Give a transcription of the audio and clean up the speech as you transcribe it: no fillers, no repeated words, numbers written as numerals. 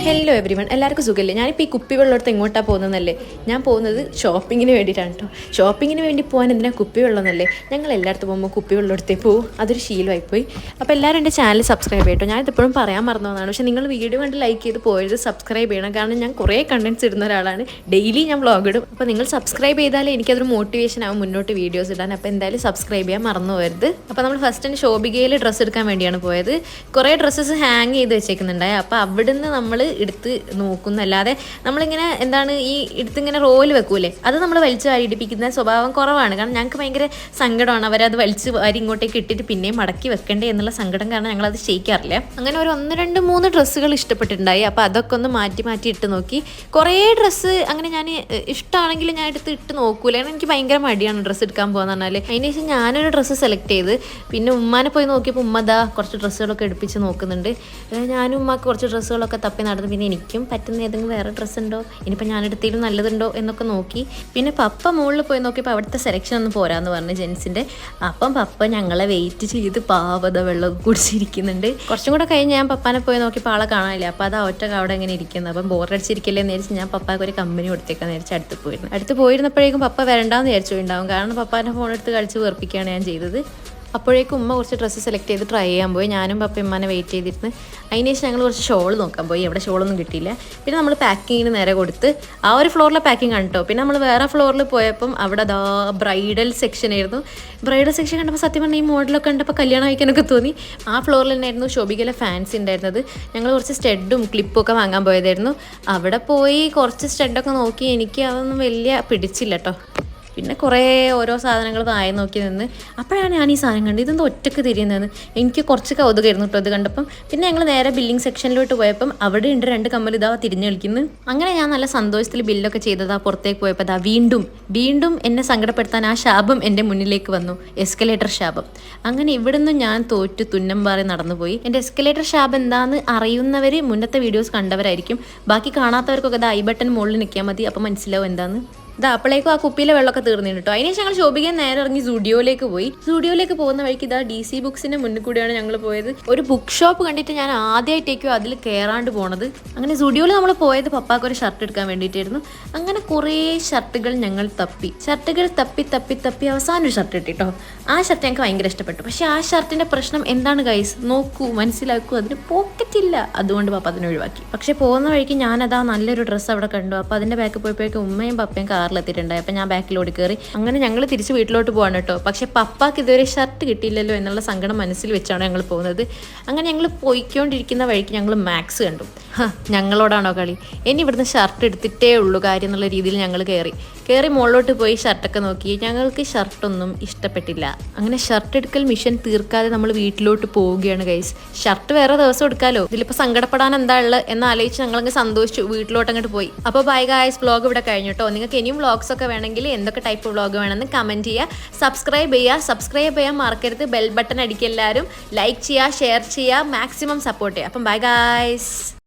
Hello every one, എല്ലാവർക്കും സുഖമില്ലേ? ഞാനിപ്പോൾ ഈ കുപ്പി വെള്ളമെടുത്ത് എങ്ങോട്ടാണ് പോകുന്നതെന്നല്ലേ? ഞാൻ പോകുന്നത് ഷോപ്പിങ്ങിന് വേണ്ടിയിട്ടാണ് കേട്ടോ. ഷോപ്പിങ്ങിന് വേണ്ടി പോകാൻ എന്തിനാ കുപ്പി വെള്ളമെന്നല്ലേ? ഞങ്ങൾ എല്ലായിടത്തും പോകുമ്പോൾ കുപ്പി വെള്ളമെടുത്തേ പോകും. അതൊരു ശീലമായിപ്പോയി. അപ്പോൾ എല്ലാവരും എൻ്റെ ചാനൽ സബ്സ്ക്രൈബ് ചെയ്യട്ടോ. ഞാനിതെപ്പോഴും പറയാൻ മറന്നതാണ്. പക്ഷേ നിങ്ങൾ വീഡിയോ കണ്ട് ലൈക്ക് ചെയ്ത് പോയത് സബ്സ്ക്രൈബ് ചെയ്യണം. കാരണം ഞാൻ കുറേ കണ്ടൻറ്റ്സ് ഇടുന്ന ഒരാളാണ്. ഡെയിലി ഞാൻ വ്ളോഗ് ഇടും. അപ്പോൾ നിങ്ങൾ സബ്സ്ക്രൈബ് ചെയ്താലേ എനിക്കതൊരു മോട്ടിവേഷൻ ആവും മുന്നോട്ട് വീഡിയോസ് ഇടാൻ. അപ്പോൾ എന്തായാലും സബ്സ്ക്രൈബ് ചെയ്യാൻ മറന്നു പോകരുത്. അപ്പോൾ നമ്മൾ ഫസ്റ്റ് തന്നെ ശോഭികയിൽ ഡ്രസ്സ് എടുക്കാൻ വേണ്ടിയാണ് പോയത്. കുറേ ഡ്രസ്സസ് ഹാങ് ചെയ്ത് വെച്ചേക്കുന്നുണ്ടായി. അപ്പോൾ അവിടുന്ന് നമ്മൾ എടുത്ത് നോക്കുന്നല്ലാതെ നമ്മളിങ്ങനെ എന്താണ് ഈ എടുത്തിങ്ങനെ റോയിൽ വെക്കൂലേ, അത് നമ്മൾ വലിച്ചു വാരി ഇടിപ്പിക്കുന്ന സ്വഭാവം കുറവാണ്. കാരണം ഞങ്ങൾക്ക് ഭയങ്കര സങ്കടമാണ് അവരത് വലിച്ച് വാരി ഇങ്ങോട്ടേക്ക് ഇട്ടിട്ട് പിന്നെയും മടക്കി വെക്കണ്ടേ എന്നുള്ള സങ്കടം കാരണം ഞങ്ങളത് ചെയ്യിക്കാറില്ല. അങ്ങനെ ഒരു 1, 2, 3 ഡ്രസ്സുകൾ ഇഷ്ടപ്പെട്ടിട്ടുണ്ടായി. അപ്പോൾ അതൊക്കെ ഒന്ന് മാറ്റി മാറ്റി ഇട്ട് നോക്കി. കുറേ ഡ്രസ്സ് അങ്ങനെ ഞാൻ ഇഷ്ടമാണെങ്കിൽ ഞാൻ എടുത്ത് ഇട്ട് നോക്കൂല. കാരണം എനിക്ക് ഭയങ്കര മടിയാണ് ഡ്രസ്സ് എടുക്കാൻ പോകുക പറഞ്ഞാൽ. അതിന് ശേഷം ഞാനൊരു ഡ്രസ്സ് സെലക്ട് ചെയ്ത് പിന്നെ ഉമ്മാനെ പോയി നോക്കിയപ്പോൾ ഉമ്മ ദാ കുറച്ച് ഡ്രസ്സുകളൊക്കെ എടുപ്പിച്ച് നോക്കുന്നുണ്ട്. ഞാനും ഉമ്മക്ക് കുറച്ച് ഡ്രസ്സുകളൊക്കെ തപ്പി നടന്നു. പിന്നെ എനിക്കും പറ്റുന്ന ഏതെങ്കിലും വേറെ ഡ്രസ്സ് ഉണ്ടോ, ഇനിയിപ്പോൾ ഞാനെടുത്തേലും നല്ലതുണ്ടോ എന്നൊക്കെ നോക്കി. പിന്നെ പപ്പ മുകളിൽ പോയി നോക്കിയപ്പോൾ അവിടുത്തെ സെലക്ഷൻ ഒന്നും പോരാന്ന് പറഞ്ഞു ജെൻസിൻ്റെ. അപ്പം പപ്പ ഞങ്ങളെ വെയിറ്റ് ചെയ്ത് പാവത വെള്ളം കുടിച്ചിരിക്കുന്നുണ്ട്. കുറച്ചും കൂടെ കഴിഞ്ഞ് ഞാൻ പപ്പാനെ പോയി നോക്കിയപ്പോൾ ആളെ കാണാനില്ല. അപ്പോൾ അത് ഒറ്റ അവിടെ ഇങ്ങനെ ഇരിക്കുന്നത്. അപ്പം ബോറടിച്ചിരിക്കല്ലേ എന്ന് വിചാരിച്ച് ഞാൻ പപ്പാക്ക് ഒരു കമ്പനി കൊടുത്തേക്കാന്ന് വിചാരിച്ച് അടുത്ത് പോയിരുന്നപ്പോഴേക്കും പപ്പ വരണ്ടാന്ന് വിചാരിച്ചുണ്ടാവും. കാരണം പപ്പാൻ്റെ ഫോൺ എടുത്ത് കളിച്ച് വെറുപ്പിക്കുകയാണ് ഞാൻ ചെയ്തത്. അപ്പോഴേക്കും ഉമ്മ കുറച്ച് ഡ്രസ്സ് സെലക്ട് ചെയ്ത് ട്രൈ ചെയ്യാൻ പോയി. ഞാനും പപ്പയും ഉമ്മാനെ വെയിറ്റ് ചെയ്തിരുന്ന് അതിന് ശേഷം ഞങ്ങൾ കുറച്ച് ഷോൾ നോക്കാൻ പോയി. എവിടെ ഷോളൊന്നും കിട്ടിയില്ല. പിന്നെ നമ്മൾ പാക്കിങ്ങിന് നേരെ കൊടുത്ത് ആ ഒരു ഫ്ലോറിലെ പാക്കിങ് കണ്ടോ. പിന്നെ നമ്മൾ വേറെ ഫ്ലോറിൽ പോയപ്പം അവിടെ അതാ ബ്രൈഡൽ സെക്ഷൻ ആയിരുന്നു. ബ്രൈഡൽ സെക്ഷൻ കണ്ടപ്പോൾ സത്യം പറഞ്ഞാൽ ഈ മോഡലൊക്കെ കണ്ടപ്പോൾ കല്യാണം കഴിക്കാനൊക്കെ തോന്നി. ആ ഫ്ലോറിൽ തന്നെയായിരുന്നു ശോഭികയിലെ ഫാൻസി ഉണ്ടായിരുന്നത്. ഞങ്ങൾ കുറച്ച് സ്റ്റഡും ക്ലിപ്പും ഒക്കെ വാങ്ങാൻ പോയതായിരുന്നു. അവിടെ പോയി കുറച്ച് സ്റ്റഡൊക്കെ നോക്കി. എനിക്ക് അതൊന്നും വലിയ പിടിച്ചില്ല കേട്ടോ. പിന്നെ കുറേ ഓരോ സാധനങ്ങൾ വായി നോക്കി നിന്ന് അപ്പോഴാണ് ഞാൻ ഈ സാധനം കണ്ടത്. ഇതെന്താ ഒറ്റക്ക് തിരിയുന്നതെന്ന് എനിക്ക് കുറച്ച് കൗതുകമായിരുന്നു കേട്ടോ ഇത് കണ്ടപ്പം. പിന്നെ ഞങ്ങൾ നേരെ ബില്ലിംഗ് സെക്ഷനിലോട്ട് പോയപ്പം അവിടെ ഉണ്ട് 2 കമ്മൽ ഇതാ തിരിഞ്ഞ് കളിക്കുന്നു. അങ്ങനെ ഞാൻ നല്ല സന്തോഷത്തിൽ ബില്ലൊക്കെ ചെയ്തതാ പുറത്തേക്ക് പോയപ്പോൾ അതാ വീണ്ടും എന്നെ സങ്കടപ്പെടുത്താൻ ആ ശാപം എൻ്റെ മുന്നിലേക്ക് വന്നു. എസ്കലേറ്റർ ശാപം. അങ്ങനെ ഇവിടുന്ന് ഞാൻ തോറ്റു തുന്നം പാറി നടന്നുപോയി. എൻ്റെ എസ്കലേറ്റർ ശാപം എന്താണെന്ന് അറിയുന്നവർ മുന്നത്തെ വീഡിയോസ് കണ്ടവരായിരിക്കും. ബാക്കി കാണാത്തവർക്കൊക്കെ അത് ഐ ബട്ടൺ മുകളിൽ നിൽക്കിയാൽ മതി. അപ്പോൾ മനസ്സിലാവും എന്താന്ന്. ഇതാ അപ്പോഴേക്കും ആ കുപ്പിയിലെ വെള്ളമൊക്കെ തീർന്നിട്ട് കേട്ടോ. അതിനുശേഷം ഞങ്ങൾ ശോഭിക്കാൻ നേരെ ഇറങ്ങി സ്റ്റുഡിയോയിലേക്ക് പോയി. സ്റ്റുഡിയോയിലേക്ക് പോകുന്ന വഴിക്ക് ഇതാ DC ബുക്സിന്റെ മുന്നിൽ കൂടിയാണ് ഞങ്ങൾ പോയത്. ഒരു ബുക്ക് ഷോപ്പ് കണ്ടിട്ട് ഞാൻ ആദ്യമായിട്ടേക്കും അതിൽ കയറാണ്ട് പോണത്. അങ്ങനെ സ്റ്റുഡിയോയിൽ നമ്മൾ പോയത് പപ്പാക്ക് ഒരു ഷർട്ട് എടുക്കാൻ വേണ്ടിയിട്ടായിരുന്നു. അങ്ങനെ കുറേ ഷർട്ടുകൾ ഞങ്ങൾ തപ്പി അവസാനം ഒരു ഷർട്ട് കിട്ടി കേട്ടോ. ആ ഷർട്ട് ഞങ്ങൾക്ക് ഭയങ്കര ഇഷ്ടപ്പെട്ടു. പക്ഷെ ആ ഷർട്ടിന്റെ പ്രശ്നം എന്താണ് ഗൈസ്, നോക്കൂ മനസ്സിലാക്കൂ, അതിന് പോക്കറ്റ് ഇല്ല. അതുകൊണ്ട് പപ്പ അതിനെ ഒഴിവാക്കി. പക്ഷെ പോകുന്ന വഴിക്ക് ഞാനതാ നല്ലൊരു ഡ്രസ്സ് അവിടെ കണ്ടു. അപ്പോൾ അതിന്റെ ബാക്കിൽ പോയപ്പോഴേക്കും ഉമ്മയും പപ്പയും കാറിലെത്തിയിട്ടുണ്ടായി. അപ്പം ഞാൻ ബാക്കിലോട്ട് കയറി. അങ്ങനെ ഞങ്ങൾ തിരിച്ച് വീട്ടിലോട്ട് പോകാണ് കേട്ടോ. പക്ഷെ പപ്പാക്ക് ഇതുവരെ ഷർട്ട് കിട്ടിയില്ലല്ലോ എന്നുള്ള സങ്കടം മനസ്സിൽ വെച്ചാണ് ഞങ്ങൾ പോകുന്നത്. അങ്ങനെ ഞങ്ങൾ പോയിക്കൊണ്ടിരിക്കുന്ന വഴിക്ക് ഞങ്ങൾ മാക്സ് കണ്ടു. ഞങ്ങളോടാണോ കളി, ഇനി ഇവിടുന്ന് ഷർട്ട് എടുത്തിട്ടേ ഉള്ളൂ കാര്യം എന്നുള്ള രീതിയിൽ ഞങ്ങൾ കയറി മുകളിലോട്ട് പോയി ഷർട്ടൊക്കെ നോക്കി. ഞങ്ങൾക്ക് ഷർട്ടൊന്നും ഇഷ്ടപ്പെട്ടില്ല. അങ്ങനെ ഷർട്ട് എടുക്കൽ മിഷൻ തീർക്കാതെ നമ്മൾ വീട്ടിലോട്ട് പോവുകയാണ് ഗൈസ്. ഷർട്ട് വേറെ ദിവസം എടുക്കാമല്ലോ, ഇതിലിപ്പോൾ സങ്കടപ്പെടാൻ എന്താ ഉള്ളത് എന്ന് ആലോചിച്ച് ഞങ്ങളങ്ങ് സന്തോഷിച്ചു വീട്ടിലോട്ട് അങ്ങോട്ട് പോയി. അപ്പോൾ ബൈ ഗൈസ്, വ്ളോഗ് ഇവിടെ കഴിഞ്ഞു കേട്ടോ. നിങ്ങൾക്ക് ഇനിയും വ്ളോഗ്സ് ഒക്കെ വേണമെങ്കിൽ എന്തൊക്കെ ടൈപ്പ് വ്ളോഗ് വേണമെന്ന് കമൻറ്റ് ചെയ്യുക. സബ്സ്ക്രൈബ് ചെയ്യാൻ മറക്കരുത്. ബെൽ ബട്ടൺ അടിക്കുക. എല്ലാവരും ലൈക്ക് ചെയ്യുക, ഷെയർ ചെയ്യുക, മാക്സിമം സപ്പോർട്ട് ചെയ്യുക. അപ്പം ബൈ ഗൈസ്.